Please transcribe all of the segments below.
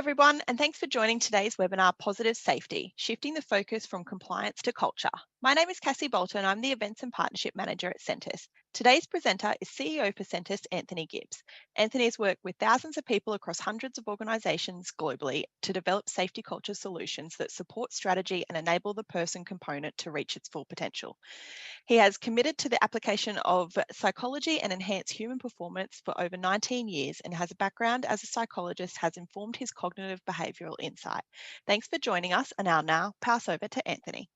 everyone, and thanks for joining today's webinar, Positive Safety, Shifting the Focus from Compliance to Culture. My name is Cassie Bolton. I'm the Events and Partnership Manager at Centus. Today's presenter is CEO for Centus, Anthony Gibbs. Anthony has worked with thousands of people across hundreds of organisations globally to develop safety culture solutions that support strategy and enable the person component to reach its full potential. He has committed to the application of psychology and enhanced human performance for over 19 years and has a background as a psychologist, has informed his cognitive behavioural insight. Thanks for joining us, and I'll now pass over to Anthony.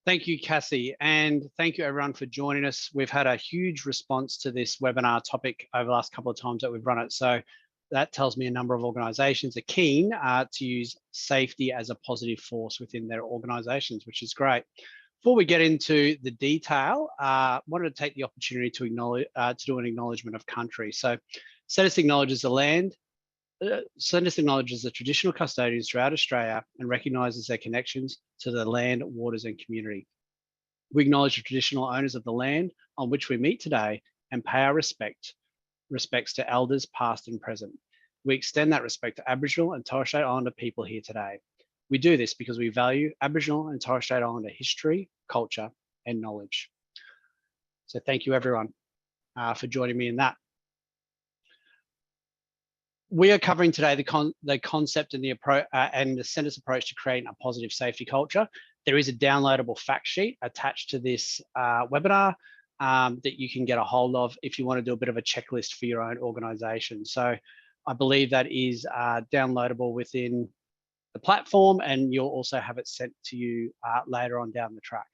Thank you, Cassie, and thank you everyone for joining us. We've had a huge response to this webinar topic over the last couple of times that we've run it. So that tells me a number of organisations are keen to use safety as a positive force within their organisations, which is great. Before we get into the detail, I wanted to take the opportunity to acknowledge, to do an acknowledgement of country. So Centus acknowledges the land. Centus acknowledges the traditional custodians throughout Australia and recognises their connections to the land, waters and community. We acknowledge the traditional owners of the land on which we meet today and pay our respects to elders past and present. We extend that respect to Aboriginal and Torres Strait Islander people here today. We do this because we value Aboriginal and Torres Strait Islander history, culture and knowledge. So thank you everyone for joining me in that. We are covering today the concept and the Centus approach to creating a positive safety culture. There is a downloadable fact sheet attached to this webinar that you can get a hold of if you want to do a bit of a checklist for your own organisation. So I believe that is downloadable within the platform, and you'll also have it sent to you later on down the track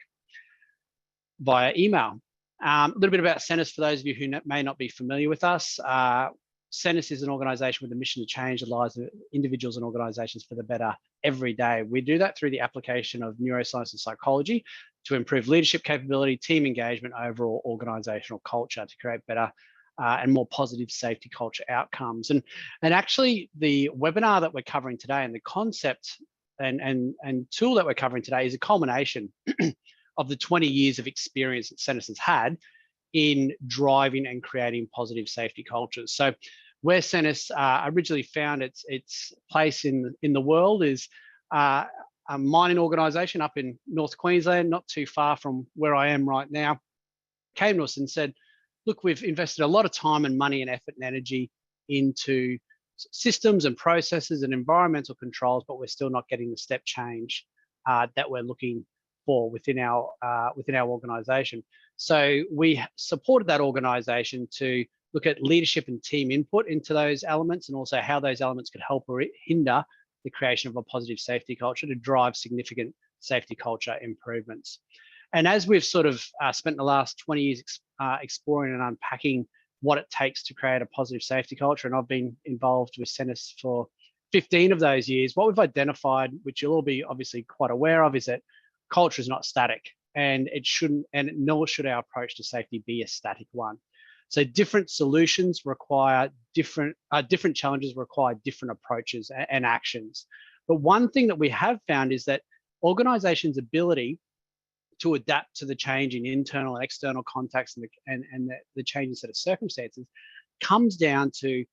via email. A little bit about Centus for those of you who may not be familiar with us. Centus is an organisation with a mission to change the lives of individuals and organisations for the better every day. We do that through the application of neuroscience and psychology to improve leadership capability, team engagement, overall organisational culture to create better and more positive safety culture outcomes. And actually the webinar that we're covering today and the concept and tool that we're covering today is a culmination of the 20 years of experience that Centus has had in driving and creating positive safety cultures. So where Centus originally found its place in the world is a mining organisation up in North Queensland, not too far from where I am right now, came to us and said, look, we've invested a lot of time and money and effort and energy into systems and processes and environmental controls, but we're still not getting the step change that we're looking for within our organisation. So we supported that organisation to look at leadership and team input into those elements, and also how those elements could help or hinder the creation of a positive safety culture to drive significant safety culture improvements. And as we've sort of spent the last 20 years exploring and unpacking what it takes to create a positive safety culture, and I've been involved with Centus for 15 of those years, what we've identified, which you'll all be obviously quite aware of, is that culture is not static, and it shouldn't, and nor should our approach to safety be a static one. So different solutions require different challenges require different approaches and actions. But one thing that we have found is that organizations' ability to adapt to the change in internal and external contexts and the changing set of circumstances comes down to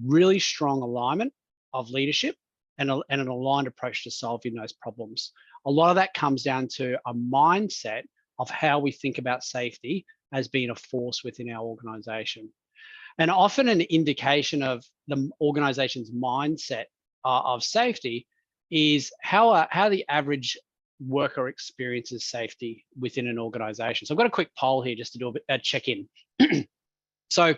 really strong alignment of leadership and an aligned approach to solving those problems. A lot of that comes down to a mindset of how we think about safety as being a force within our organization. And often an indication of the organization's mindset of safety is how the average worker experiences safety within an organization. So I've got a quick poll here just to do a check-in. So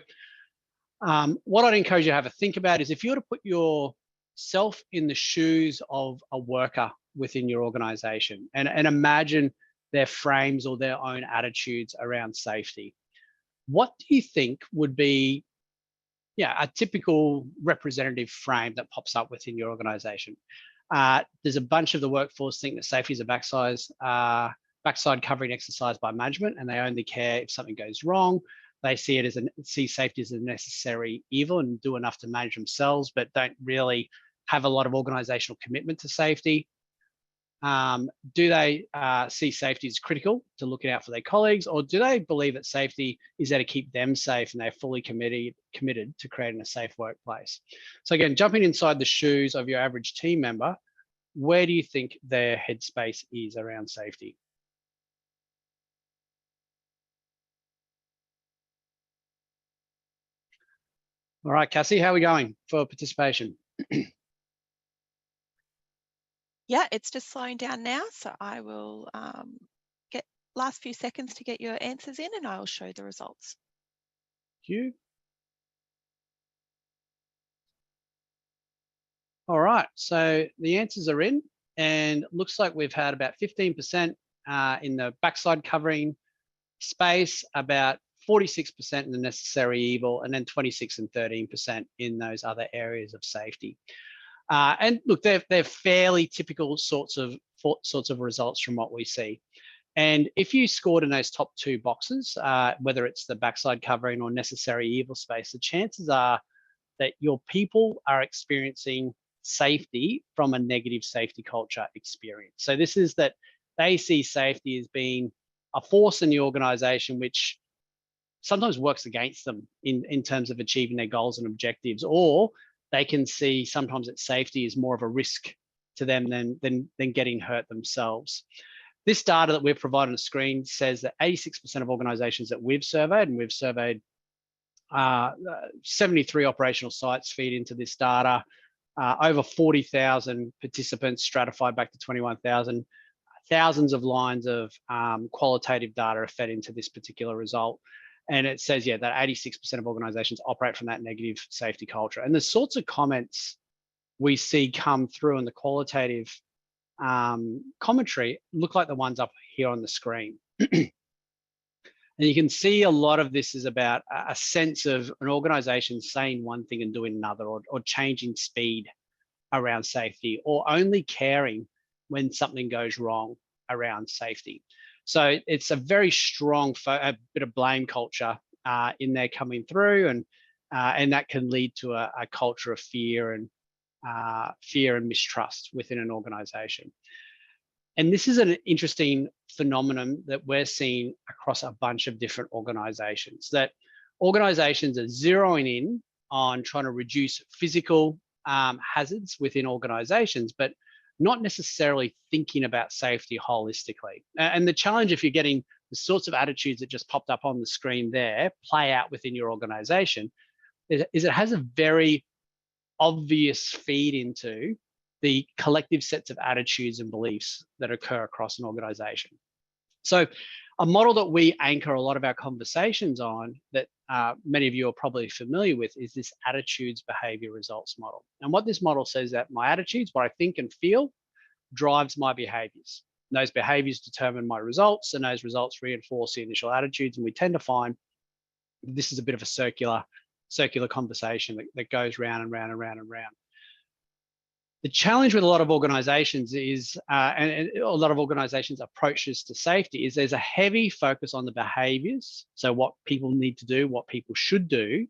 what I'd encourage you to have a think about is if you were to put yourself in the shoes of a worker within your organization and imagine their frames or their own attitudes around safety, what do you think would be a typical representative frame that pops up within your organization? There's a bunch of the workforce think that safety is a backside covering exercise by management, and they only care if something goes wrong. They see safety as a necessary evil and do enough to manage themselves, but don't really have a lot of organizational commitment to safety. Do they see safety as critical to looking out for their colleagues, or do they believe that safety is there to keep them safe and they're fully committed to creating a safe workplace? So again, jumping inside the shoes of your average team member, where do you think their headspace is around safety? All right, Cassie, how are we going for participation? Yeah, it's just slowing down now. So I will get last few seconds to get your answers in and I'll show the results. Thank you. All right, so the answers are in, and looks like we've had about 15% in the backside covering space, about 46% in the necessary evil, and then 26 and 13% in those other areas of safety. And look, they're fairly typical sorts of results from what we see. And if you scored in those top two boxes, whether it's the backside covering or necessary evil space, the chances are that your people are experiencing safety from a negative safety culture experience. So this is that they see safety as being a force in the organization which sometimes works against them in terms of achieving their goals and objectives, or they can see sometimes that safety is more of a risk to them than getting hurt themselves. This data that we've provided on the screen says that 86% of organizations that we've surveyed, and we've surveyed 73 operational sites feed into this data, over 40,000 participants stratified back to 21,000, thousands of lines of qualitative data are fed into this particular result. And it says, yeah, that 86% of organizations operate from that negative safety culture. And the sorts of comments we see come through in the qualitative commentary look like the ones up here on the screen. And you can see a lot of this is about a sense of an organization saying one thing and doing another, or changing speed around safety, or only caring when something goes wrong around safety. So it's a very strong a bit of blame culture in there coming through, and that can lead to a culture of fear and mistrust within an organization. And this is an interesting phenomenon that we're seeing across a bunch of different organizations, that organizations are zeroing in on trying to reduce physical hazards within organizations, but not necessarily thinking about safety holistically. And the challenge, if you're getting the sorts of attitudes that just popped up on the screen there play out within your organization, is it has a very obvious feed into the collective sets of attitudes and beliefs that occur across an organization. So a model that we anchor a lot of our conversations on, that many of you are probably familiar with, is this attitudes, behavior, results model. And what this model says, that my attitudes, what I think and feel, drives my behaviors. And those behaviors determine my results, and those results reinforce the initial attitudes. And we tend to find this is a bit of a circular conversation that goes round and round and round and round. The challenge with a lot of organizations is, and a lot of organizations' approaches to safety, is there's a heavy focus on the behaviors. So what people need to do, what people should do,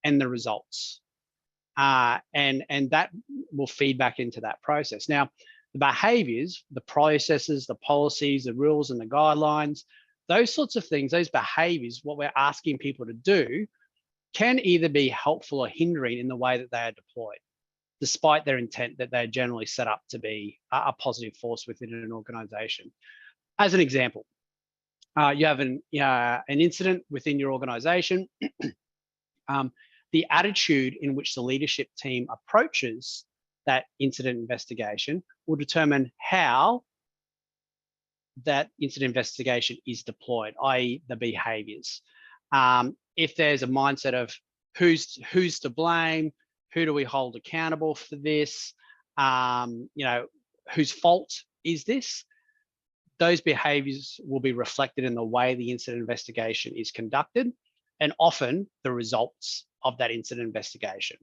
and the results. And that will feed back into that process. Now, the behaviors, the processes, the policies, the rules and the guidelines, those sorts of things, those behaviors, what we're asking people to do, can either be helpful or hindering in the way that they are deployed, despite their intent that they're generally set up to be a positive force within an organization. As an example, you have an incident within your organization. The attitude in which the leadership team approaches that incident investigation will determine how that incident investigation is deployed, i.e. the behaviors. If there's a mindset of who's to blame, who do we hold accountable for this, whose fault is this, those behaviors will be reflected in the way the incident investigation is conducted, and often the results of that incident investigation.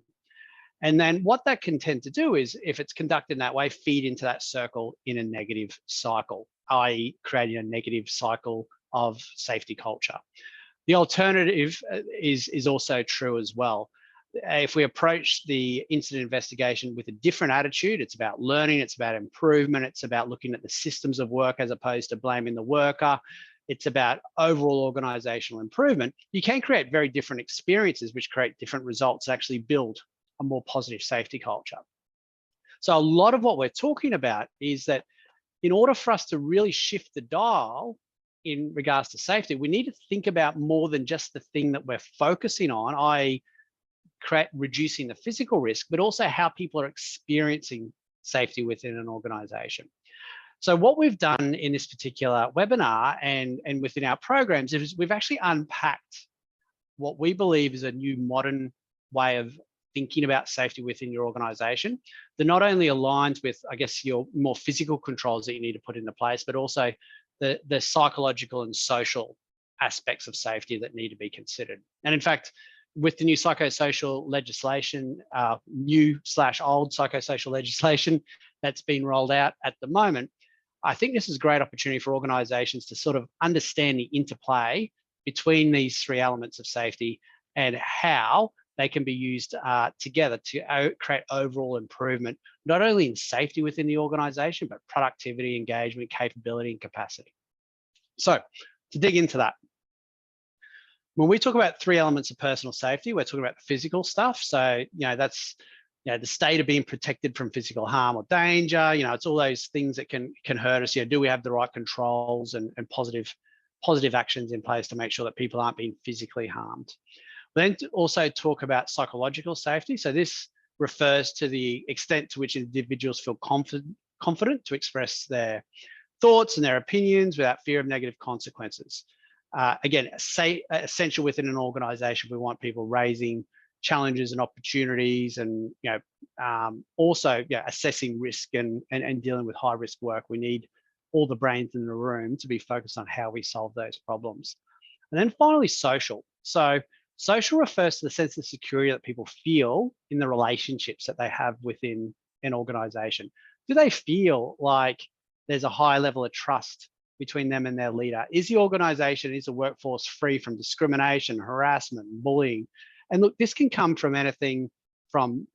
And then what that can tend to do is, if it's conducted in that way, feed into that circle in a negative cycle, i.e. creating a negative cycle of safety culture. The alternative is also true as well. if we approach the incident investigation with a different attitude, it's about learning, it's about improvement, it's about looking at the systems of work as opposed to blaming the worker, it's about overall organizational improvement, you can create very different experiences which create different results and actually build a more positive safety culture. So a lot of what we're talking about is that in order for us to really shift the dial in regards to safety, we need to think about more than just the thing that we're focusing on, i.e. reducing the physical risk, but also how people are experiencing safety within an organization. So what we've done in this particular webinar and within our programs is we've actually unpacked what we believe is a new modern way of thinking about safety within your organization that not only aligns with, I guess, your more physical controls that you need to put into place, but also the psychological and social aspects of safety that need to be considered. And in fact, with the new psychosocial legislation, new/old psychosocial legislation that's been rolled out at the moment, I think this is a great opportunity for organizations to sort of understand the interplay between these three elements of safety and how they can be used together to create overall improvement, not only in safety within the organization, but productivity, engagement, capability, and capacity. So to dig into that, when we talk about three elements of personal safety, we're talking about the physical stuff. So, that's, the state of being protected from physical harm or danger. It's all those things that can hurt us. Do we have the right controls and positive actions in place to make sure that people aren't being physically harmed? We then also talk about psychological safety. So this refers to the extent to which individuals feel confident to express their thoughts and their opinions without fear of negative consequences. Again, essential within an organization. We want people raising challenges and opportunities and, also assessing risk and dealing with high risk work. We need all the brains in the room to be focused on how we solve those problems. And then finally, social. So social refers to the sense of security that people feel in the relationships that they have within an organization. Do they feel like there's a high level of trust between them and their leader? Is the organization, is the workforce free from discrimination, harassment, bullying? And look, this can come from anything from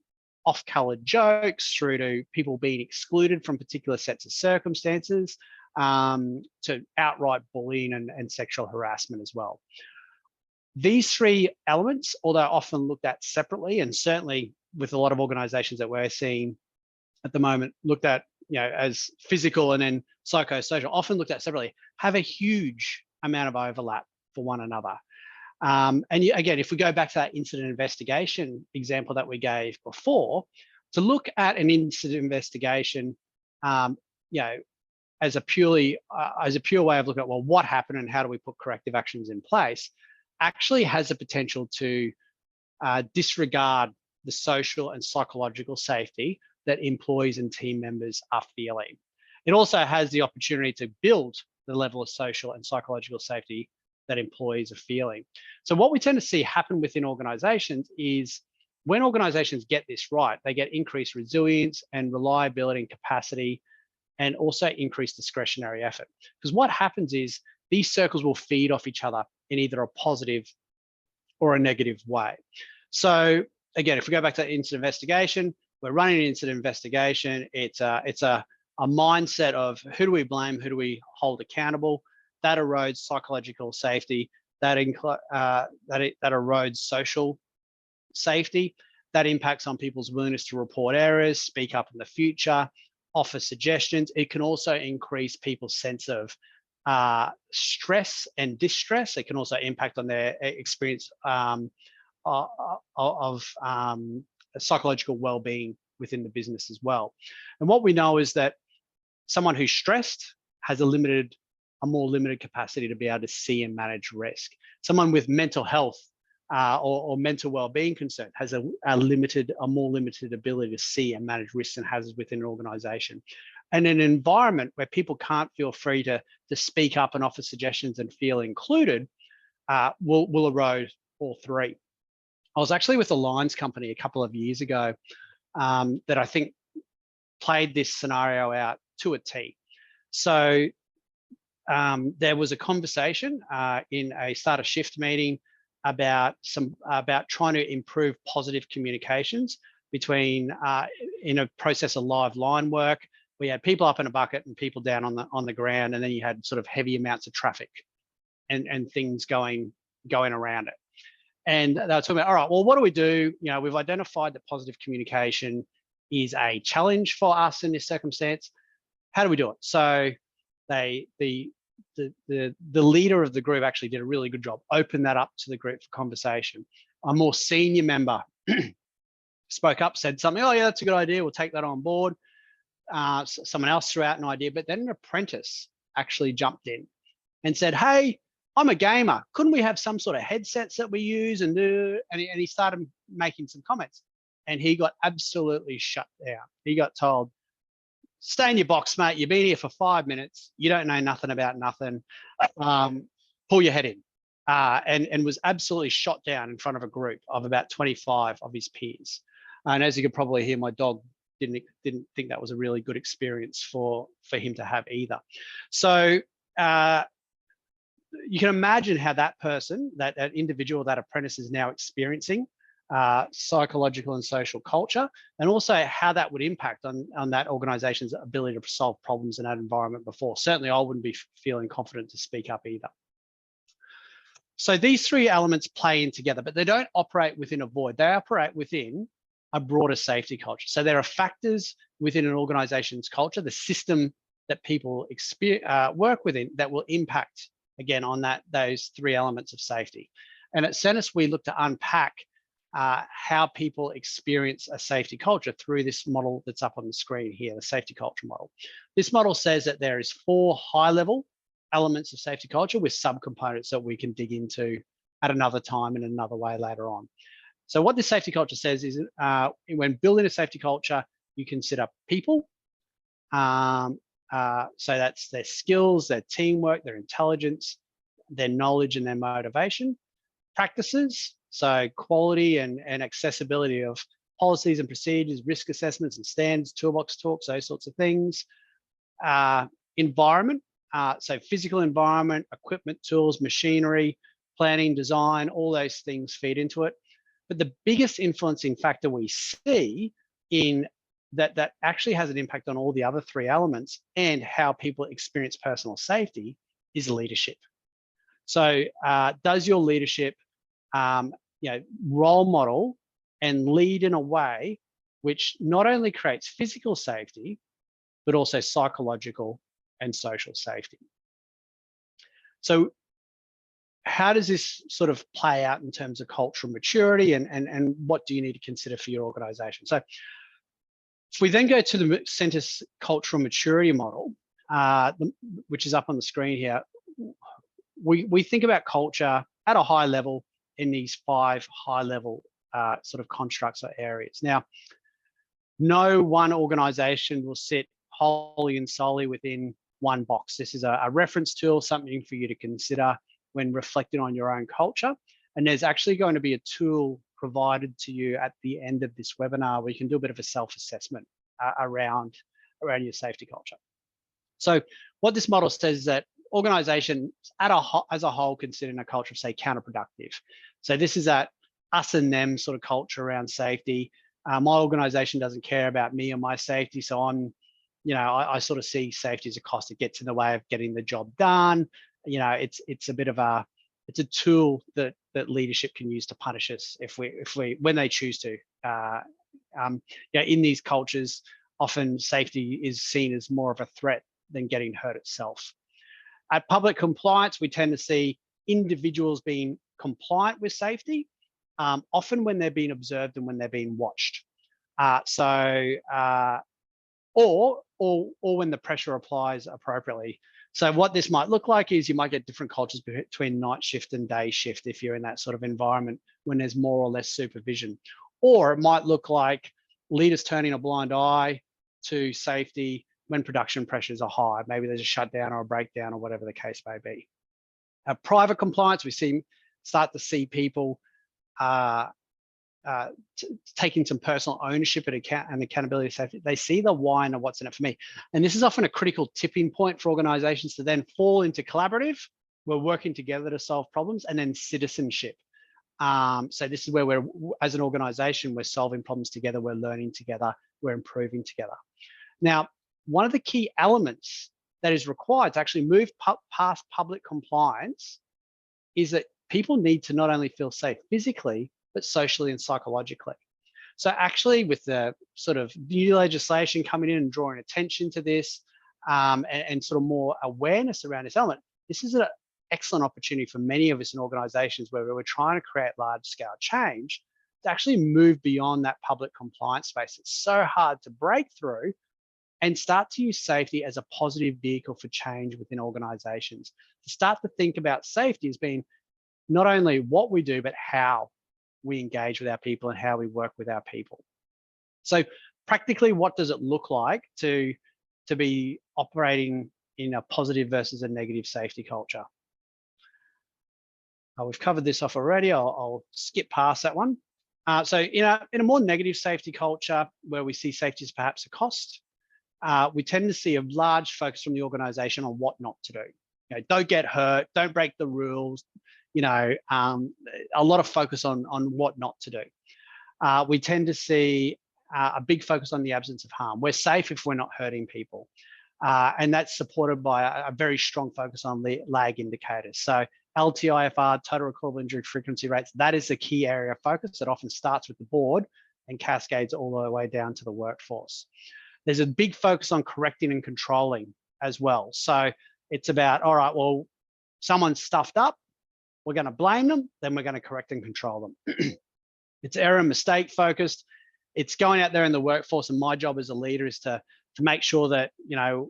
off-colored jokes through to people being excluded from particular sets of circumstances, to outright bullying and sexual harassment as well. These three elements, although often looked at separately, and certainly with a lot of organizations that we're seeing at the moment looked at as physical and then psychosocial, often looked at separately, have a huge amount of overlap for one another. And again, if we go back to that incident investigation example that we gave before, to look at an incident investigation, as a pure way of looking at, well, what happened and how do we put corrective actions in place, actually has the potential to disregard the social and psychological safety that employees and team members are feeling. It also has the opportunity to build the level of social and psychological safety that employees are feeling. So what we tend to see happen within organizations is when organizations get this right, they get increased resilience and reliability and capacity, and also increased discretionary effort. Because what happens is these circles will feed off each other in either a positive or a negative way. So again, if we go back to incident investigation, we're running an incident investigation. It's a mindset of who do we blame, who do we hold accountable. That erodes psychological safety. That erodes social safety. That impacts on people's willingness to report errors, speak up in the future, offer suggestions. It can also increase people's sense of stress and distress. It can also impact on their experience of psychological well-being within the business as well. And what we know is that someone who's stressed has a more limited capacity to be able to see and manage risk. Someone with mental health or mental well-being concern has a more limited ability to see and manage risks and hazards within an organization. And an environment where people can't feel free to speak up and offer suggestions and feel included will erode all three. I was actually with a Lines company a couple of years ago that I think played this scenario out to a T. So there was a conversation in a start of shift meeting about trying to improve positive communications between in a process of live line work. We had people up in a bucket and people down on the ground, and then you had sort of heavy amounts of traffic and things going around it. And they were talking about, all right, well, what do we do? You know, we've identified that positive communication is a challenge for us in this circumstance. How do we do it? So the leader of the group actually did a really good job, opened that up to the group for conversation. A more senior member spoke up, said something, oh yeah, that's a good idea, we'll take that on board. Someone else threw out an idea, but then an apprentice actually jumped in and said, hey, I'm a gamer. Couldn't we have some sort of headsets that we use and do? And he started making some comments, and he got absolutely shut down. He got told, stay in your box, mate. You've been here for 5 minutes. You don't know nothing about nothing. Pull your head in. And was absolutely shot down in front of a group of about 25 of his peers. And as you could probably hear, my dog didn't think that was a really good experience for him to have either. So you can imagine how that person, that individual, that apprentice is now experiencing psychological and social culture, and also how that would impact on that organization's ability to solve problems in that environment before. Certainly I wouldn't be feeling confident to speak up either. So these three elements play in together, but they don't operate within a void. They operate within a broader safety culture. So there are factors within an organization's culture, the system that people work within, that will impact, again, on those three elements of safety. And at Centis, we look to unpack how people experience a safety culture through this model that's up on the screen here, the safety culture model. This model says that there is 4 high-level elements of safety culture with subcomponents that we can dig into at another time in another way later on. So what this safety culture says is when building a safety culture, you consider people. So that's their skills, their teamwork, their intelligence, their knowledge and their motivation. Practices, so quality and accessibility of policies and procedures, risk assessments and standards, toolbox talks, those sorts of things. Environment, so physical environment, equipment, tools, machinery, planning, design, all those things feed into it. But the biggest influencing factor we see in that actually has an impact on all the other 3 elements and how people experience personal safety is leadership. So does your leadership role model and lead in a way which not only creates physical safety, but also psychological and social safety? So how does this sort of play out in terms of cultural maturity, and what do you need to consider for your organization? So if we then go to the Centis cultural maturity model, which is up on the screen here, we think about culture at a high level in these 5 high-level sort of constructs or areas. Now, no one organization will sit wholly and solely within one box. This is a reference tool, something for you to consider when reflecting on your own culture. And there's actually going to be a tool provided to you at the end of this webinar where you can do a bit of a self-assessment around your safety culture. So what this model says is that organizations as a whole considering a culture of, say, counterproductive. So this is that us and them sort of culture around safety. My organization doesn't care about me or my safety, so I sort of see safety as a cost. It gets in the way of getting the job done. It's a bit of it's a tool that leadership can use to punish us when they choose to. In these cultures, often safety is seen as more of a threat than getting hurt itself. At public compliance, we tend to see individuals being compliant with safety, often when they're being observed and when they're being watched. Or when the pressure applies appropriately. So what this might look like is you might get different cultures between night shift and day shift if you're in that sort of environment when there's more or less supervision. Or it might look like leaders turning a blind eye to safety when production pressures are high. Maybe there's a shutdown or a breakdown or whatever the case may be. Private compliance, we start to see people taking some personal ownership and accountability of safety. They see the why and the what's in it for me. And this is often a critical tipping point for organizations to then fall into collaborative. We're working together to solve problems, and then citizenship, So this is where we're, as an organization, we're solving problems together, we're learning together, we're improving together. Now, one of the key elements that is required to actually move past public compliance is that people need to not only feel safe physically, but socially and psychologically. So actually, with the sort of new legislation coming in and drawing attention to this, and sort of more awareness around this element, this is an excellent opportunity for many of us in organizations where we're trying to create large scale change to actually move beyond that public compliance space. It's so hard to break through and start to use safety as a positive vehicle for change within organizations. To start to think about safety as being not only what we do, but how we engage with our people and how we work with our people. So practically, what does it look like to be operating in a positive versus a negative safety culture? We've covered this off already. I'll skip past that one. So in a more negative safety culture where we see safety as perhaps a cost, we tend to see a large focus from the organization on what not to do. You know, don't get hurt, don't break the rules, you know, a lot of focus on what not to do. We tend to see a big focus on the absence of harm. We're safe if we're not hurting people. And that's supported by a very strong focus on the lag indicators. So LTIFR, total recordable injury frequency rates, that is the key area of focus that often starts with the board and cascades all the way down to the workforce. There's a big focus on correcting and controlling as well. So it's about, all right, well, someone's stuffed up, we're going to blame them, then we're going to correct and control them. It's error and mistake focused. It's going out there in the workforce, and my job as a leader is to make sure that, you know,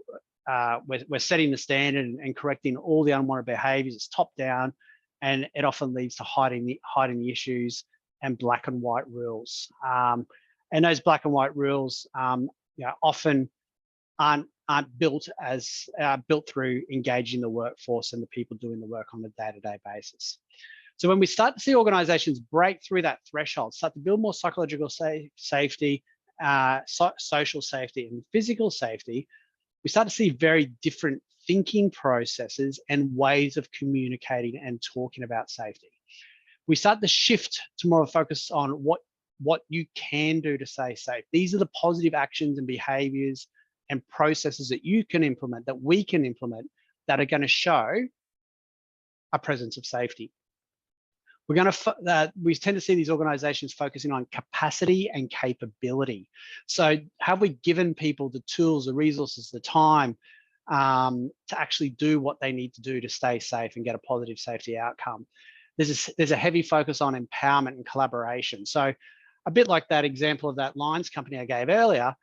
we're setting the standard and correcting all the unwanted behaviours. It's top down, and it often leads to hiding the issues and black and white rules. And those black and white rules, you know, often aren't built through engaging the workforce and the people doing the work on a day-to-day basis. So when we start to see organisations break through that threshold, start to build more psychological safety, social safety, and physical safety, we start to see very different thinking processes and ways of communicating and talking about safety. We start to shift to more of a focus on what you can do to stay safe. These are the positive actions and behaviours and processes that you can implement, that we can implement, that are going to show a presence of safety. We tend to see these organisations focusing on capacity and capability. So have we given people the tools, the resources, the time to actually do what they need to do to stay safe and get a positive safety outcome? There's a heavy focus on empowerment and collaboration. So a bit like that example of that lines company I gave earlier,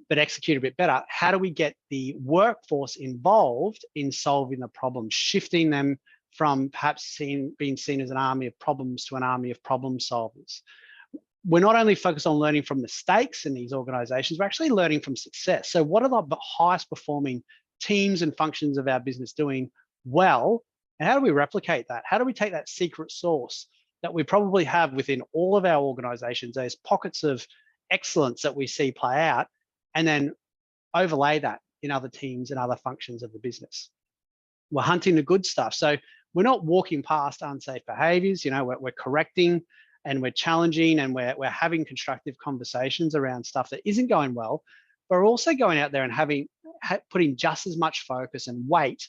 but execute a bit better. How do we get the workforce involved in solving the problem, shifting them from perhaps being seen as an army of problems to an army of problem solvers? We're not only focused on learning from mistakes in these organizations, we're actually learning from success. So what are the highest performing teams and functions of our business doing well? And how do we replicate that? How do we take that secret sauce that we probably have within all of our organizations, those pockets of excellence that we see play out, and then overlay that in other teams and other functions of the business? We're hunting the good stuff. So we're not walking past unsafe behaviors. You know, we're correcting and we're challenging and we're having constructive conversations around stuff that isn't going well. But we're also going out there and putting just as much focus and weight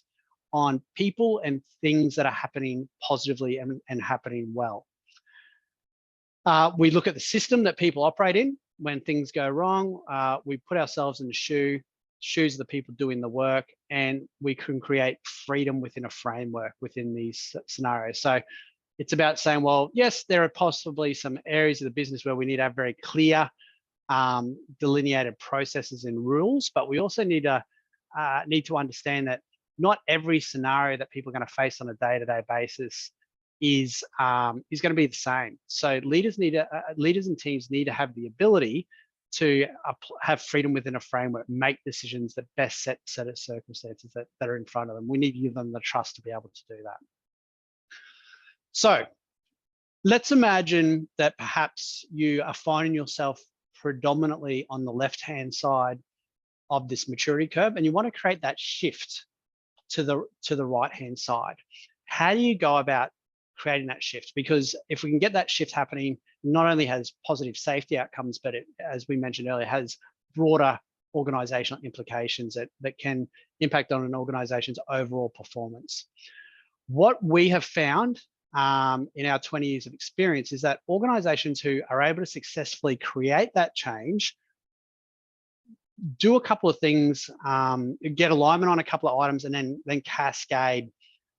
on people and things that are happening positively and happening well. We look at the system that people operate in. When things go wrong, we put ourselves in the shoes of the people doing the work, and we can create freedom within a framework within these scenarios. So it's about saying, well, yes, there are possibly some areas of the business where we need to have very clear, delineated processes and rules, but we also need to understand that not every scenario that people are going to face on a day-to-day basis is going to be the same. So leaders and teams need to have the ability to have freedom within a framework, make decisions that best set of circumstances that are in front of them. We need to give them the trust to be able to do that. So let's imagine that perhaps you are finding yourself predominantly on the left-hand side of this maturity curve, and you want to create that shift to the right-hand side. How do you go about creating that shift. Because if we can get that shift happening, not only has positive safety outcomes, but it, as we mentioned earlier, has broader organizational implications that can impact on an organization's overall performance. What we have found in our 20 years of experience is that organizations who are able to successfully create that change do a couple of things, get alignment on a couple of items, and then cascade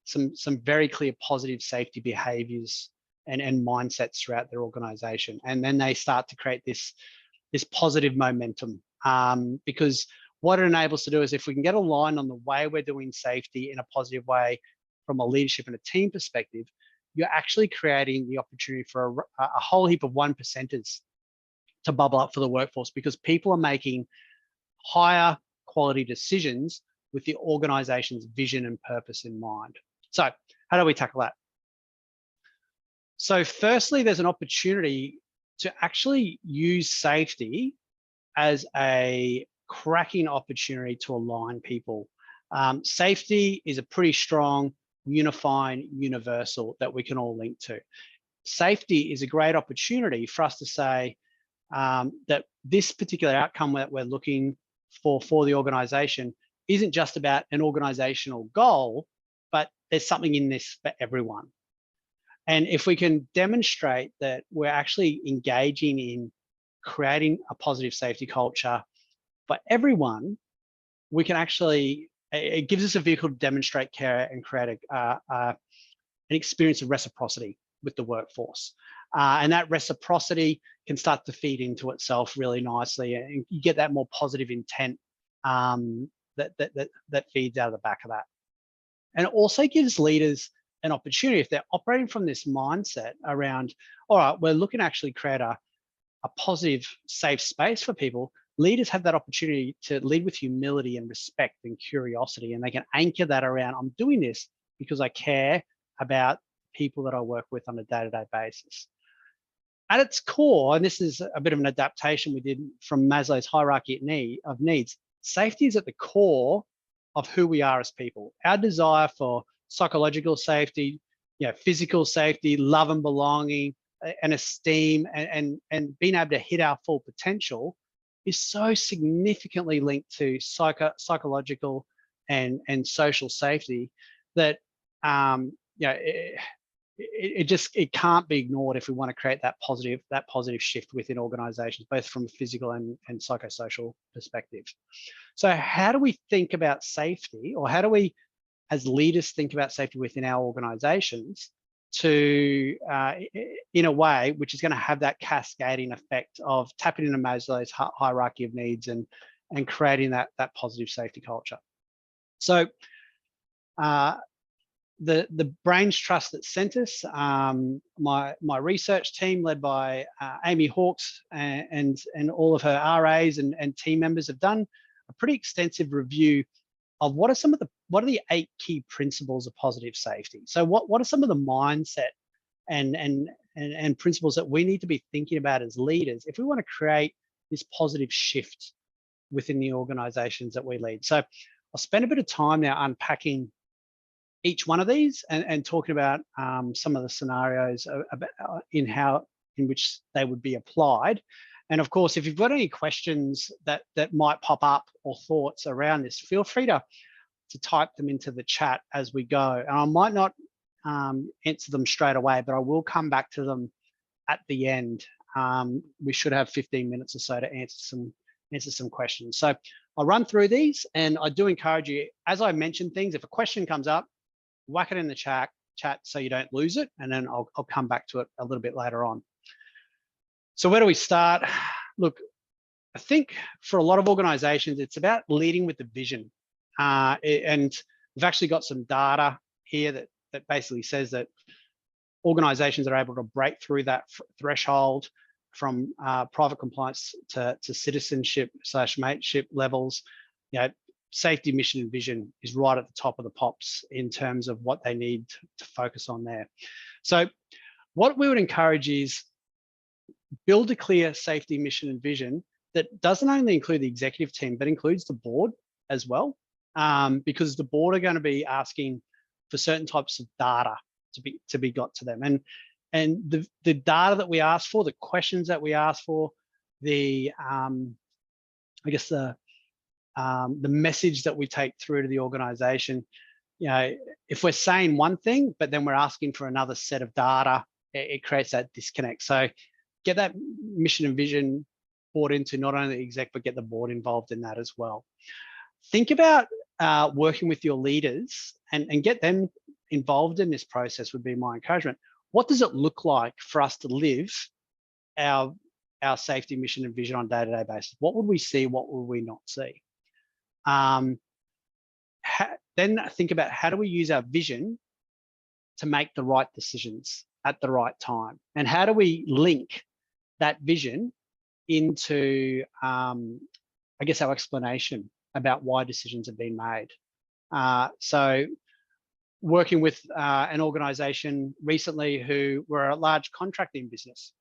some very clear positive safety behaviors and mindsets throughout their organization. And then they start to create this positive momentum, because what it enables to do is, if we can get aligned on the way we're doing safety in a positive way from a leadership and a team perspective, you're actually creating the opportunity for a whole heap of 1%ers to bubble up for the workforce, because people are making higher quality decisions with the organization's vision and purpose in mind. So how do we tackle that? So firstly, there's an opportunity to actually use safety as a cracking opportunity to align people. Safety is a pretty strong, unifying universal that we can all link to. Safety is a great opportunity for us to say that this particular outcome that we're looking for the organization isn't just about an organizational goal, but there's something in this for everyone. And if we can demonstrate that we're actually engaging in creating a positive safety culture for everyone, we can actually, it gives us a vehicle to demonstrate care and create an experience of reciprocity with the workforce. And that reciprocity can start to feed into itself really nicely, and you get that more positive intent that feeds out of the back of that. And it also gives leaders an opportunity, if they're operating from this mindset around, all right, we're looking to actually create a positive, safe space for people. Leaders have that opportunity to lead with humility and respect and curiosity, and they can anchor that around, I'm doing this because I care about people that I work with on a day-to-day basis. At its core, and this is a bit of an adaptation we did from Maslow's hierarchy of needs, safety is at the core of who we are as people. Our desire for psychological safety, physical safety, love and belonging, and esteem, and being able to hit our full potential is so significantly linked to psychological and social safety that it can't be ignored if we want to create that positive shift within organizations, both from a physical and psychosocial perspective. So how do we think about safety, or how do we as leaders think about safety within our organizations to in a way which is going to have that cascading effect of tapping into Maslow's hierarchy of needs and creating that positive safety culture? So the Brains Trust at Centus, my research team led by Amy Hawkes and all of her RAs and team members have done a pretty extensive review of what are the 8 key principles of positive safety. So what are some of the mindset and principles that we need to be thinking about as leaders if we want to create this positive shift within the organizations that we lead? So I'll spend a bit of time now unpacking each one of these and talking about some of the scenarios in which they would be applied. And of course, if you've got any questions that might pop up or thoughts around this, feel free to type them into the chat as we go. And I might not answer them straight away, but I will come back to them at the end. We should have 15 minutes or so to answer some questions. So I'll run through these, and I do encourage you, as I mention things, if a question comes up, whack it in the chat so you don't lose it, and then I'll come back to it a little bit later on. So where do we start? Look, I think for a lot of organizations, it's about leading with the vision. And we've actually got some data here that basically says that organizations are able to break through that threshold from private compliance to citizenship/mateship levels. Safety, mission, and vision is right at the top of the pops in terms of what they need to focus on there. So what we would encourage is build a clear safety, mission, and vision that doesn't only include the executive team, but includes the board as well, because the board are going to be asking for certain types of data to be got to them. And the data that we ask for, the questions that we ask for, the I guess the message that we take through to the organization, you know, if we're saying one thing, but then we're asking for another set of data, it creates that disconnect. So get that mission and vision brought into not only the exec, but get the board involved in that as well. Think about working with your leaders and get them involved in this process would be my encouragement. What does it look like for us to live our safety mission and vision on a day-to-day basis? What would we see? What would we not see? Then think about how do we use our vision to make the right decisions at the right time? And how do we link that vision into, I guess, our explanation about why decisions have been made? So working with an organization recently who were a large contracting business,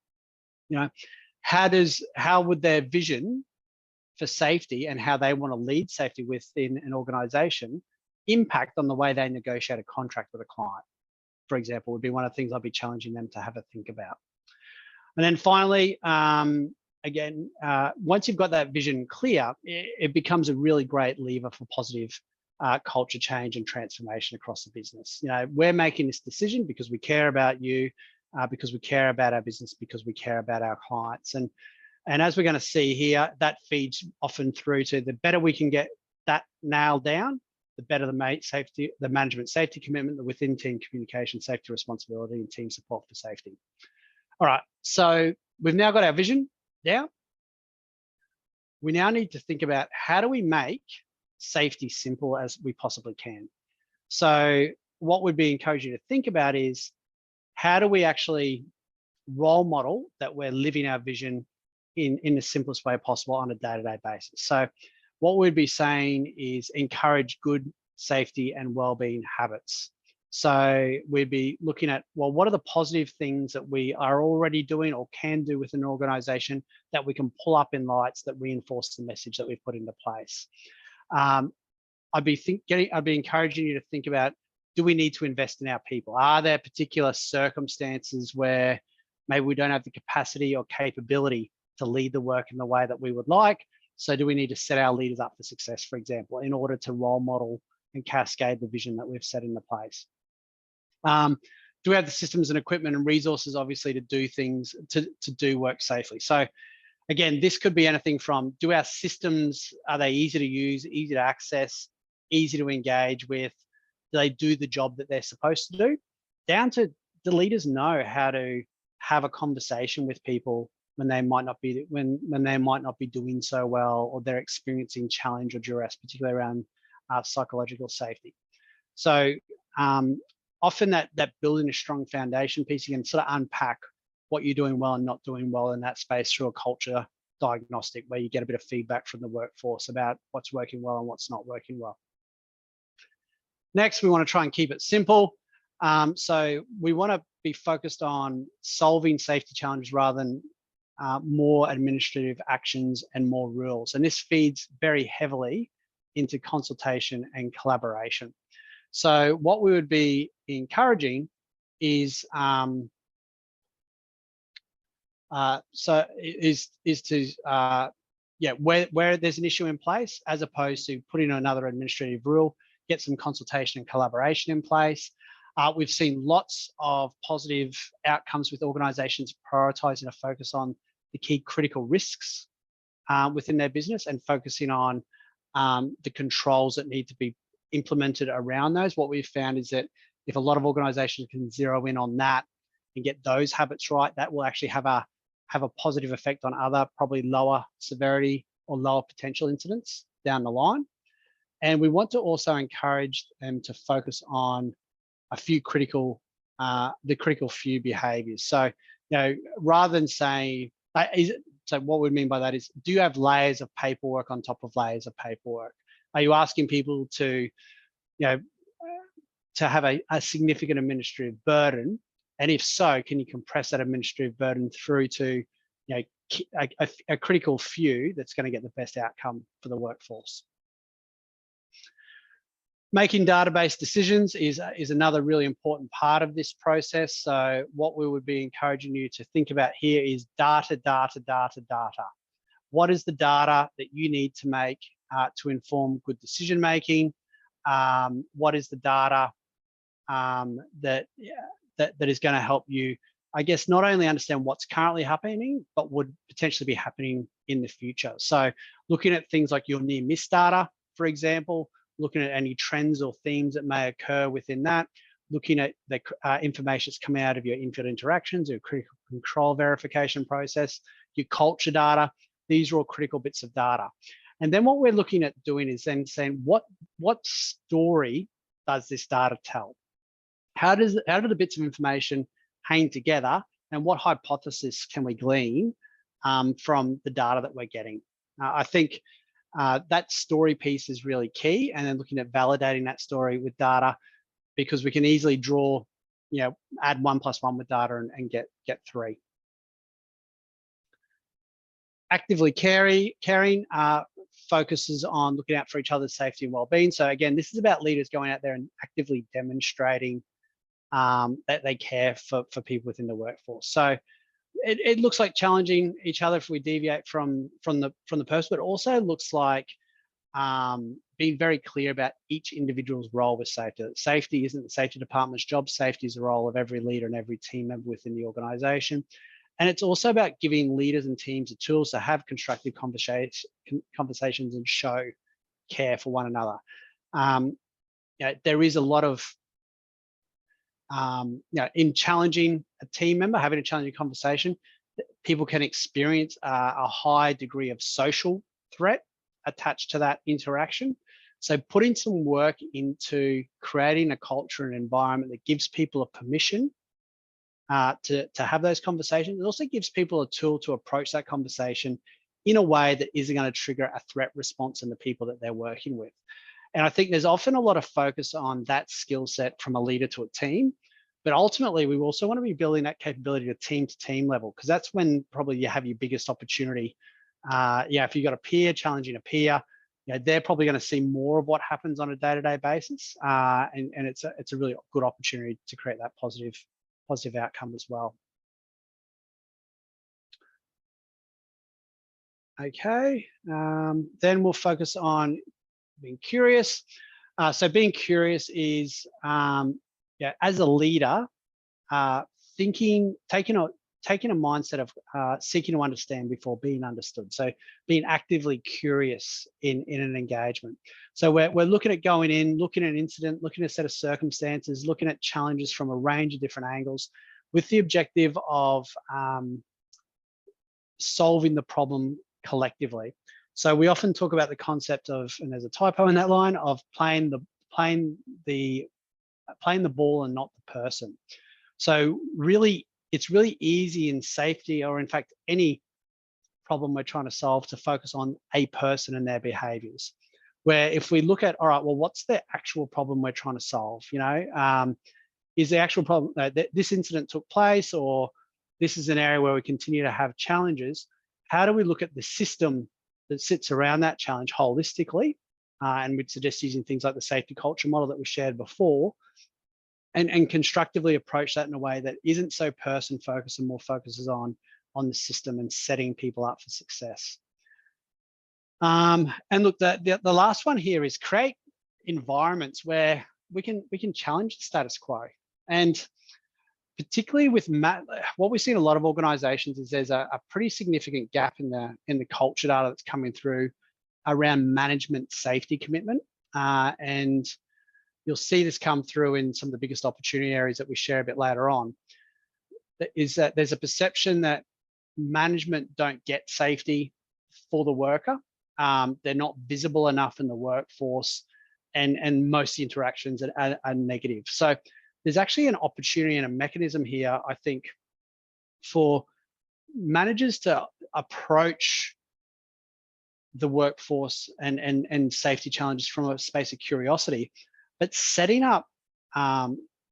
you know, how would their vision for safety and how they want to lead safety within an organization impact on the way they negotiate a contract with a client, for example, would be one of the things I'd be challenging them to have a think about. And then finally, again, once you've got that vision clear, it becomes a really great lever for positive culture change and transformation across the business. You know, we're making this decision because we care about you, because we care about our business, because we care about our clients. And as we're going to see here, that feeds often through to the better we can get that nailed down, the better the management safety commitment, the within team communication, safety responsibility, and team support for safety. All right, so we've now got our vision down. We now need to think about how do we make safety simple as we possibly can. So what we'd be encouraging you to think about is how do we actually role model that we're living our vision in the simplest way possible on a day-to-day basis. So what we'd be saying is encourage good safety and well-being habits. So we'd be looking at, well, what are the positive things that we are already doing or can do within an organization that we can pull up in lights that reinforce the message that we've put into place? I'd be encouraging you to think about, do we need to invest in our people? Are there particular circumstances where maybe we don't have the capacity or capability to lead the work in the way that we would like? So do we need to set our leaders up for success, for example, in order to role model and cascade the vision that we've set into place? Do we have the systems and equipment and resources, obviously, to do things, to do work safely? So again, this could be anything from, do our systems, are they easy to use, easy to access, easy to engage with? Do they do the job that they're supposed to do? Down to, the leaders know how to have a conversation with people when they might not be doing so well, or they're experiencing challenge or duress, particularly around psychological safety. So often that building a strong foundation piece, you can sort of unpack what you're doing well and not doing well in that space through a culture diagnostic, where you get a bit of feedback from the workforce about what's working well and what's not working well. Next, we want to try and keep it simple. So we want to be focused on solving safety challenges rather than more administrative actions and more rules. And this feeds very heavily into consultation and collaboration. So what we would be encouraging is where there's an issue in place, as opposed to putting another administrative rule, get some consultation and collaboration in place. We've seen lots of positive outcomes with organizations prioritizing a focus on the key critical risks within their business and focusing on the controls that need to be implemented around those. What we've found is that if a lot of organizations can zero in on that and get those habits right, that will actually have a positive effect on other, probably lower severity or lower potential incidents down the line. And we want to also encourage them to focus on a few critical, the critical few behaviors. So, you know, rather than say, so what we mean by that is, do you have layers of paperwork on top of layers of paperwork? Are you asking people to, you know, to have a significant administrative burden? And if so, can you compress that administrative burden through to, you know, a critical few that's going to get the best outcome for the workforce? Making database decisions is another really important part of this process. So what we would be encouraging you to think about here is data, data, data, data. What is the data that you need to make to inform good decision making? What is the data that is going to help you, I guess, not only understand what's currently happening, but would potentially be happening in the future. So looking at things like your near miss data, for example, looking at any trends or themes that may occur within that, looking at the information that's coming out of your in-field interactions, your critical control verification process, your culture data. These are all critical bits of data. And then what we're looking at doing is then saying, what story does this data tell? How do the bits of information hang together, and what hypothesis can we glean from the data that we're getting? I think that story piece is really key, and then looking at validating that story with data, because we can easily draw, add 1 + 1 with data and get 3. Actively caring focuses on looking out for each other's safety and well-being. So again, this is about leaders going out there and actively demonstrating that they care for people within the workforce. So it looks like challenging each other if we deviate from the person, but also looks like being very clear about each individual's role with safety. Safety isn't the safety department's job. Safety is the role of every leader and every team member within the organization. And it's also about giving leaders and teams the tools to have constructive conversations and show care for one another. There is a lot of, in challenging a team member, having a challenging conversation, people can experience a high degree of social threat attached to that interaction. So putting some work into creating a culture and environment that gives people a permission to have those conversations. It also gives people a tool to approach that conversation in a way that isn't going to trigger a threat response in the people that they're working with. And I think there's often a lot of focus on that skill set from a leader to a team, but ultimately we also want to be building that capability to team level, because that's when probably you have your biggest opportunity. If you've got a peer challenging a peer, they're probably going to see more of what happens on a day-to-day basis, and it's a really good opportunity to create that positive outcome as well. Okay, then we'll focus on being curious. So being curious is, as a leader, taking a mindset of seeking to understand before being understood. So being actively curious in an engagement. So we're looking at going in, looking at an incident, looking at a set of circumstances, looking at challenges from a range of different angles, with the objective of solving the problem collectively. So we often talk about the concept of, and there's a typo in that line, of playing the ball and not the person. So really, it's really easy in safety, or in fact any problem we're trying to solve, to focus on a person and their behaviors. Where if we look at, all right, well, what's the actual problem we're trying to solve? Is the actual problem that this incident took place, or this is an area where we continue to have challenges? How do we look at the system that sits around that challenge holistically? And we'd suggest using things like the safety culture model that we shared before, and constructively approach that in a way that isn't so person focused and more focuses on the system and setting people up for success. And look, the last one here is create environments where we can challenge the status quo. And particularly with what we see in a lot of organizations is there's a pretty significant gap in the culture data that's coming through around management safety commitment. And you'll see this come through in some of the biggest opportunity areas that we share a bit later on. Is that there's a perception that management don't get safety for the worker. They're not visible enough in the workforce, and most interactions are negative. So there's actually an opportunity and a mechanism here, I think, for managers to approach the workforce and safety challenges from a space of curiosity, but setting up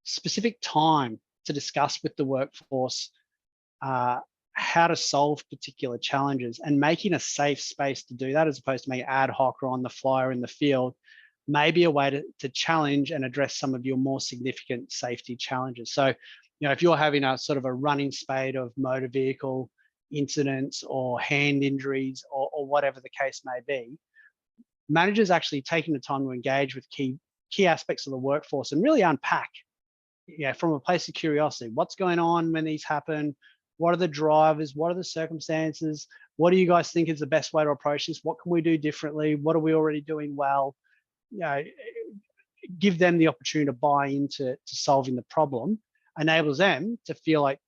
specific time to discuss with the workforce how to solve particular challenges, and making a safe space to do that, as opposed to making ad hoc or on the fly or in the field, maybe a way to challenge and address some of your more significant safety challenges. So, if you're having a sort of a running spate of motor vehicle incidents or hand injuries or whatever the case may be, managers actually taking the time to engage with key aspects of the workforce and really unpack, from a place of curiosity, what's going on when these happen, what are the drivers, what are the circumstances, what do you guys think is the best way to approach this, what can we do differently, what are we already doing well, give them the opportunity to buy into solving the problem, enables them to feel like,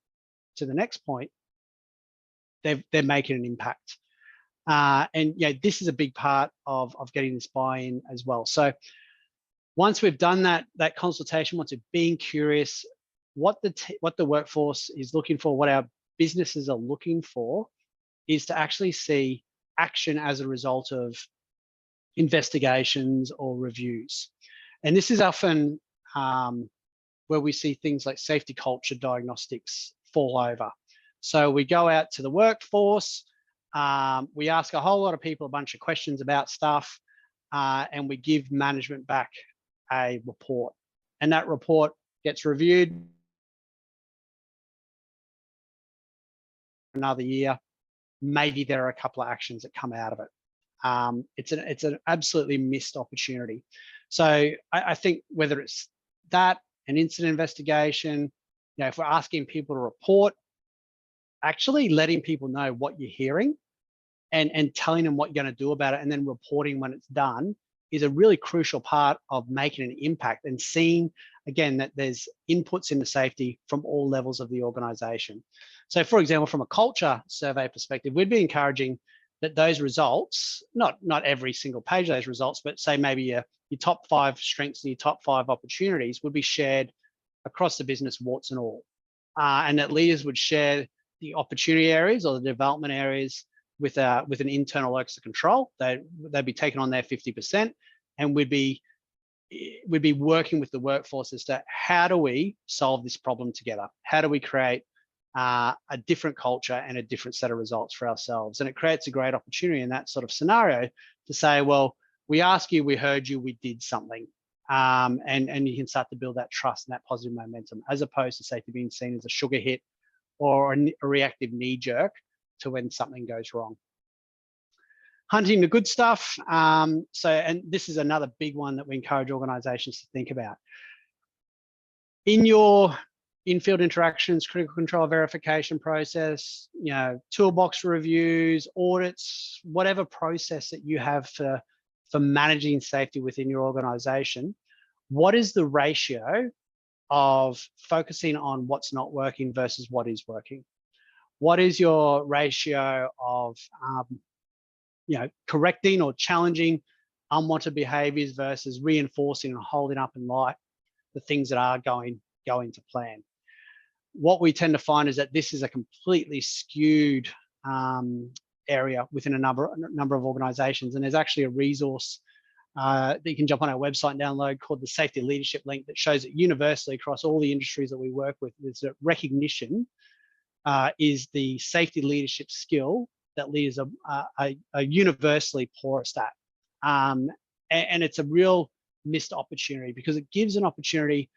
to the next point, they're making an impact. And this is a big part of getting this buy-in as well. So once we've done that consultation, once we've been curious, what the workforce is looking for, what our businesses are looking for, is to actually see action as a result of investigations or reviews. And this is often where we see things like safety culture diagnostics fall over. So we go out to the workforce, we ask a whole lot of people a bunch of questions about stuff, and we give management back a report. And that report gets reviewed another year. Maybe there are a couple of actions that come out of it. It's an absolutely missed opportunity. So I think whether it's that, an incident investigation, if we're asking people to report, actually letting people know what you're hearing and telling them what you're going to do about it, and then reporting when it's done, is a really crucial part of making an impact and seeing, again, that there's inputs into safety from all levels of the organization. So for example, from a culture survey perspective, we'd be encouraging that those results, not every single page of those results, but say maybe your top 5 strengths and your top 5 opportunities would be shared across the business, warts and all. And that leaders would share the opportunity areas or the development areas with an internal locus of control. They'd be taking on their 50%, and we'd be working with the workforce as to how do we solve this problem together? How do we create a different culture and a different set of results for ourselves? And it creates a great opportunity in that sort of scenario to say, well, we asked you, we heard you, we did something. And you can start to build that trust and that positive momentum, as opposed to safety being seen as a sugar hit or a reactive knee jerk to when something goes wrong. Hunting the good stuff. And this is another big one that we encourage organizations to think about. In your in-field interactions, critical control verification process, toolbox reviews, audits, whatever process that you have for managing safety within your organization, what is the ratio of focusing on what's not working versus what is working? What is your ratio of correcting or challenging unwanted behaviors versus reinforcing and holding up in light the things that are going to plan? What we tend to find is that this is a completely skewed area within a number of organizations. And there's actually a resource that you can jump on our website and download called the Safety Leadership Link, that shows that universally across all the industries that we work with, there's a recognition is the safety leadership skill that leaders are universally poorest at. And it's a real missed opportunity, because it gives an opportunity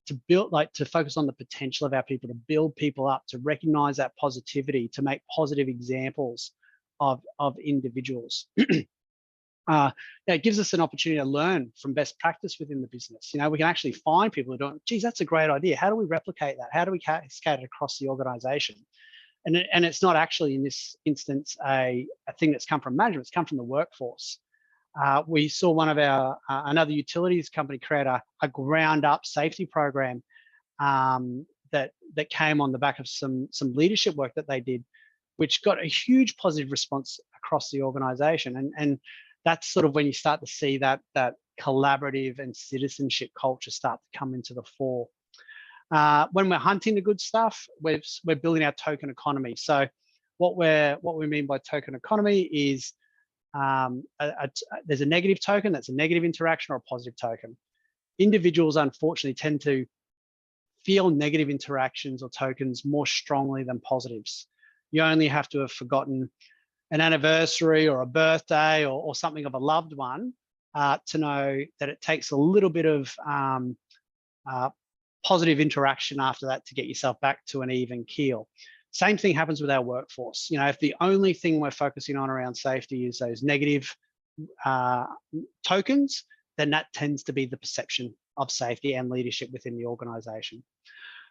to build, to focus on the potential of our people, to build people up, to recognize that positivity, to make positive examples of individuals. It gives us an opportunity to learn from best practice within the business. We can actually find people who don't, geez, that's a great idea. How do we replicate that? How do we cascade it across the organization? And it's not actually in this instance a thing that's come from management, it's come from the workforce. We saw one of our, another utilities company create a ground up safety program that came on the back of some leadership work that they did, which got a huge positive response across the organization. And that's sort of when you start to see that collaborative and citizenship culture start to come into the fore. When we're hunting the good stuff, we're building our token economy. So what we mean by token economy is there's a negative token, that's a negative interaction, or a positive token. Individuals unfortunately tend to feel negative interactions or tokens more strongly than positives. You only have to have forgotten an anniversary or a birthday or something of a loved one to know that it takes a little bit of positive interaction after that to get yourself back to an even keel. Same thing happens with our workforce. You know, if the only thing we're focusing on around safety is those negative tokens, then that tends to be the perception of safety and leadership within the organization.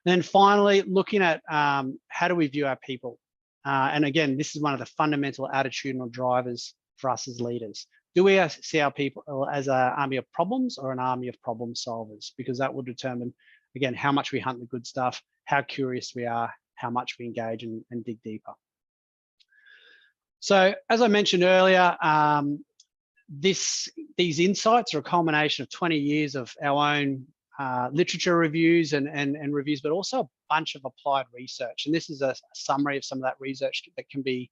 And then finally, looking at how do we view our people? And again, this is one of the fundamental attitudinal drivers for us as leaders. Do we see our people as an army of problems or an army of problem solvers? Because that will determine, again, how much we hunt the good stuff, how curious we are, how much we engage and dig deeper. So as I mentioned earlier, these insights are a culmination of 20 years of our own literature reviews and reviews, but also a bunch of applied research. And this is a summary of some of that research that can be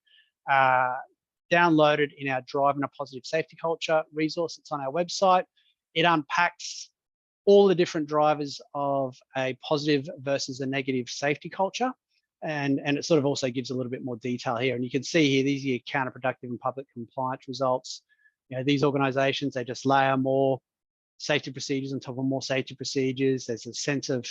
downloaded in our Driving a Positive Safety Culture resource that's on our website. It unpacks all the different drivers of a positive versus a negative safety culture. And it sort of also gives a little bit more detail here. And you can see here, these are your counterproductive and public compliance results. You know, these organizations, they just layer more safety procedures on top of more safety procedures. There's a sense of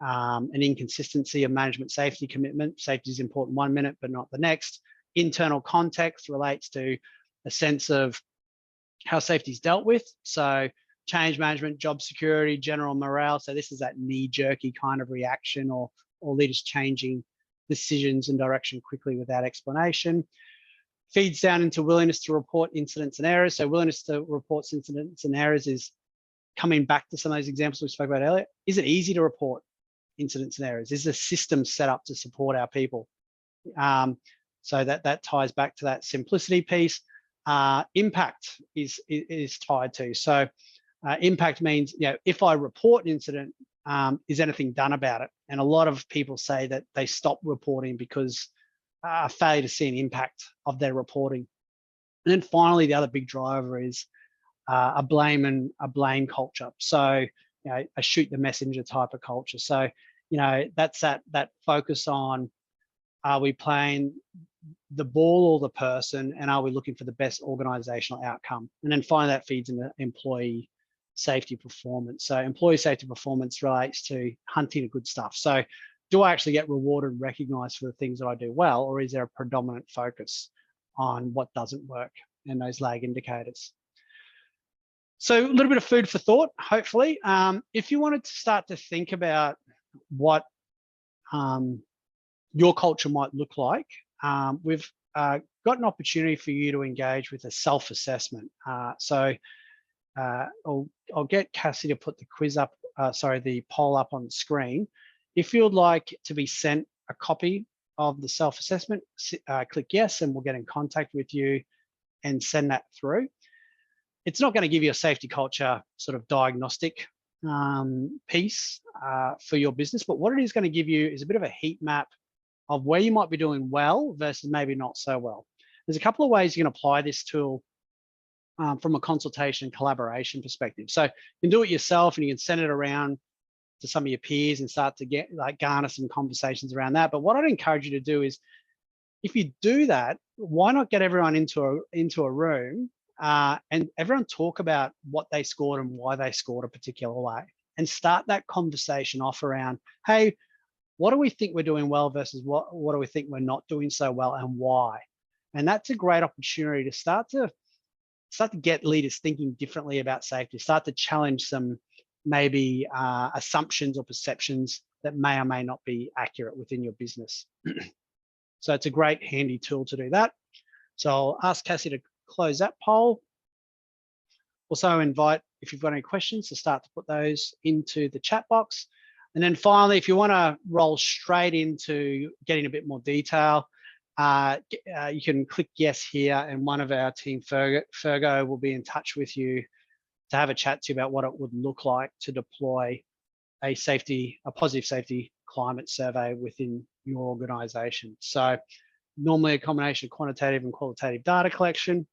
an inconsistency of management safety commitment. Safety is important 1 minute, but not the next. Internal context relates to a sense of how safety is dealt with. So change management, job security, general morale. So this is that knee-jerky kind of reaction or leaders changing decisions and direction quickly without explanation. Feeds down into willingness to report incidents and errors. So willingness to report incidents and errors is coming back to some of those examples we spoke about earlier. Is it easy to report incidents and errors? Is the system set up to support our people? So that ties back to that simplicity piece. Impact is tied to. So impact means, you know, if I report an incident, is anything done about it? And a lot of people say that they stop reporting because failure to see an impact of their reporting. And then finally, the other big driver is a blame culture. So, you know, a shoot the messenger type of culture. So, you know, that's that focus on, are we playing the ball or the person, and are we looking for the best organizational outcome? And then finally, that feeds into employee safety performance. So employee safety performance relates to hunting the good stuff. So do I actually get rewarded and recognized for the things that I do well, or is there a predominant focus on what doesn't work and those lag indicators? So a little bit of food for thought, hopefully. If you wanted to start to think about what your culture might look like, we've got an opportunity for you to engage with a self-assessment. I'll get Cassie to put the quiz up, the poll up on the screen. If you'd like to be sent a copy of the self-assessment, click yes, and we'll get in contact with you and send that through. It's not going to give you a safety culture sort of diagnostic piece for your business, but what it is going to give you is a bit of a heat map of where you might be doing well versus maybe not so well. There's a couple of ways you can apply this tool from a consultation and collaboration perspective. So you can do it yourself and you can send it around to some of your peers and start to get garner some conversations around that. But what I'd encourage you to do is, if you do that, why not get everyone into a room and everyone talk about what they scored and why they scored a particular way, and start that conversation off around, hey, what do we think we're doing well versus what do we think we're not doing so well, and why? And that's a great opportunity to start to get leaders thinking differently about safety, start to challenge some maybe assumptions or perceptions that may or may not be accurate within your business. So it's a great handy tool to do that. So I'll ask Cassie to close that poll. Also invite, if you've got any questions, to start to put those into the chat box. And then finally, if you want to roll straight into getting a bit more detail, you can click yes here, and one of our team, Fergo, will be in touch with you to have a chat to you about what it would look like to deploy a positive safety climate survey within your organization. So normally a combination of quantitative and qualitative data collection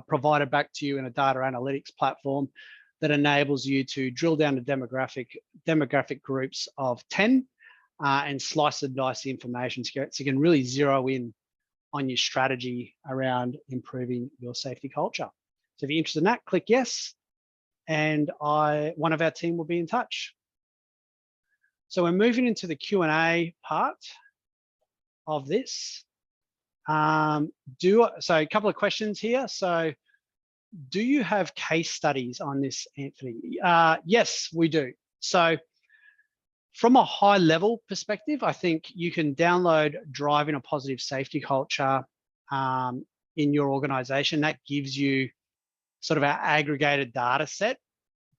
provided back to you in a data analytics platform that enables you to drill down to demographic groups of 10 and slice and dice the information so you can really zero in on your strategy around improving your safety culture. So if you're interested in that, click yes, and one of our team will be in touch. So we're moving into the Q&A part of this. So a couple of questions here. So do you have case studies on this, Anthony? Yes, we do. So from a high level perspective, I think you can download Driving a Positive Safety Culture in your organization. That gives you sort of our aggregated data set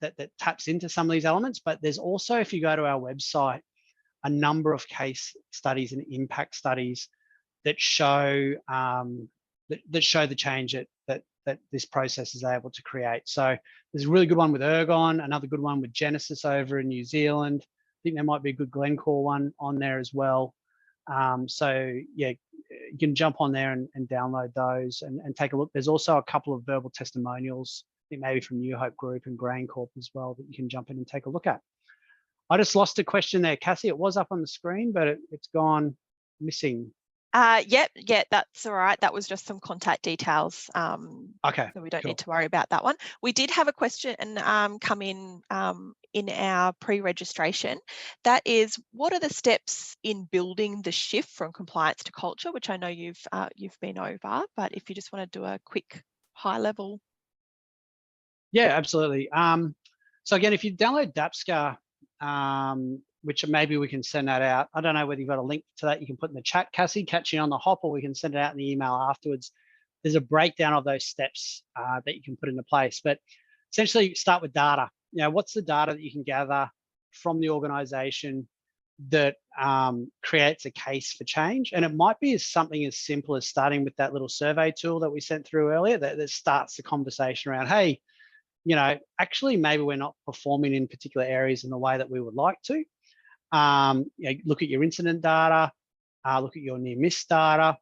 that taps into some of these elements. But there's also, if you go to our website, a number of case studies and impact studies that show that show the change that this process is able to create. So there's a really good one with Ergon, another good one with Genesis over in New Zealand. I think there might be a good Glencore one on there as well. So yeah, you can jump on there and download those and take a look. There's also a couple of verbal testimonials, I think maybe from New Hope Group and GrainCorp as well, that you can jump in and take a look at. I just lost a question there, Cassie. It was up on the screen, but it's gone missing. Yeah, that's all right. That was just some contact details. Okay. So we don't need to worry about that one. We did have a question come in our pre-registration. That is, what are the steps in building the shift from compliance to culture, which I know you've been over, but if you just want to do a quick high level. Yeah, absolutely. So again, if you download DAPSCA, which maybe we can send that out. I don't know whether you've got a link to that you can put in the chat, Cassie, catch you on the hop, or we can send it out in the email afterwards. There's a breakdown of those steps that you can put into place. But essentially start with data. What's the data that you can gather from the organization that creates a case for change? And it might be something as simple as starting with that little survey tool that we sent through earlier that starts the conversation around, hey, actually maybe we're not performing in particular areas in the way that we would like to. Look at your incident data, look at your near miss data,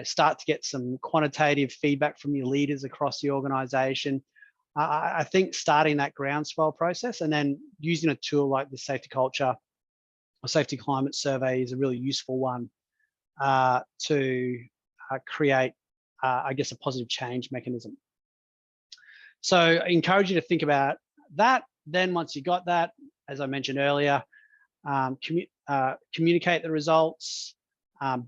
start to get some quantitative feedback from your leaders across the organization. I think starting that groundswell process and then using a tool like the Safety Culture or Safety Climate Survey is a really useful one to create, I guess, a positive change mechanism. So I encourage you to think about that. Then once you got that, as I mentioned earlier, communicate the results,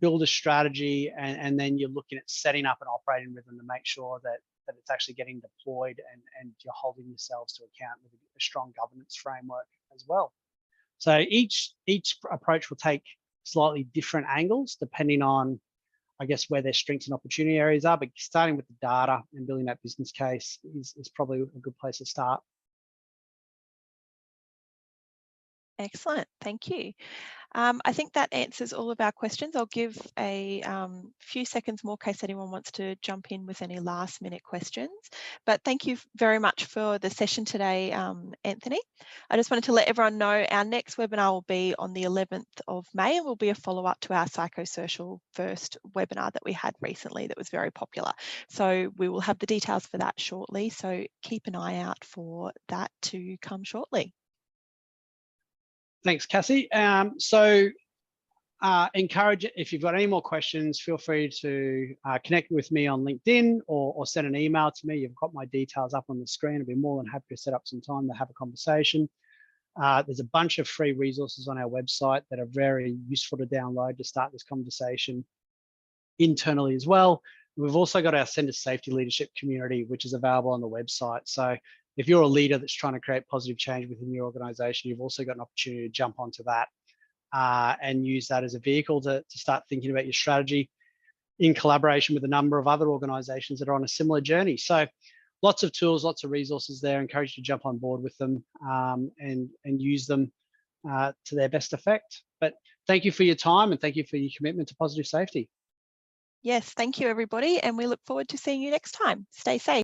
build a strategy, and then you're looking at setting up an operating rhythm to make sure that it's actually getting deployed and you're holding yourselves to account with a strong governance framework as well. So each approach will take slightly different angles depending on, I guess, where their strengths and opportunity areas are, but starting with the data and building that business case is probably a good place to start. Excellent, thank you. I think that answers all of our questions. I'll give a few seconds more in case anyone wants to jump in with any last minute questions. But thank you very much for the session today, Anthony. I just wanted to let everyone know our next webinar will be on the 11th of May and will be a follow-up to our Psychosocial First webinar that we had recently that was very popular. So we will have the details for that shortly. So keep an eye out for that to come shortly. Thanks, Cassie. Encourage, if you've got any more questions, feel free to connect with me on LinkedIn or send an email to me. You've got my details up on the screen. I'd be more than happy to set up some time to have a conversation. There's a bunch of free resources on our website that are very useful to download to start this conversation internally as well. We've also got our Centre Safety Leadership community, which is available on the website. So if you're a leader that's trying to create positive change within your organization, you've also got an opportunity to jump onto that and use that as a vehicle to start thinking about your strategy in collaboration with a number of other organizations that are on a similar journey. So lots of tools, lots of resources there. I encourage you to jump on board with them and use them to their best effect. But thank you for your time and thank you for your commitment to positive safety. Yes, thank you, everybody. And we look forward to seeing you next time. Stay safe.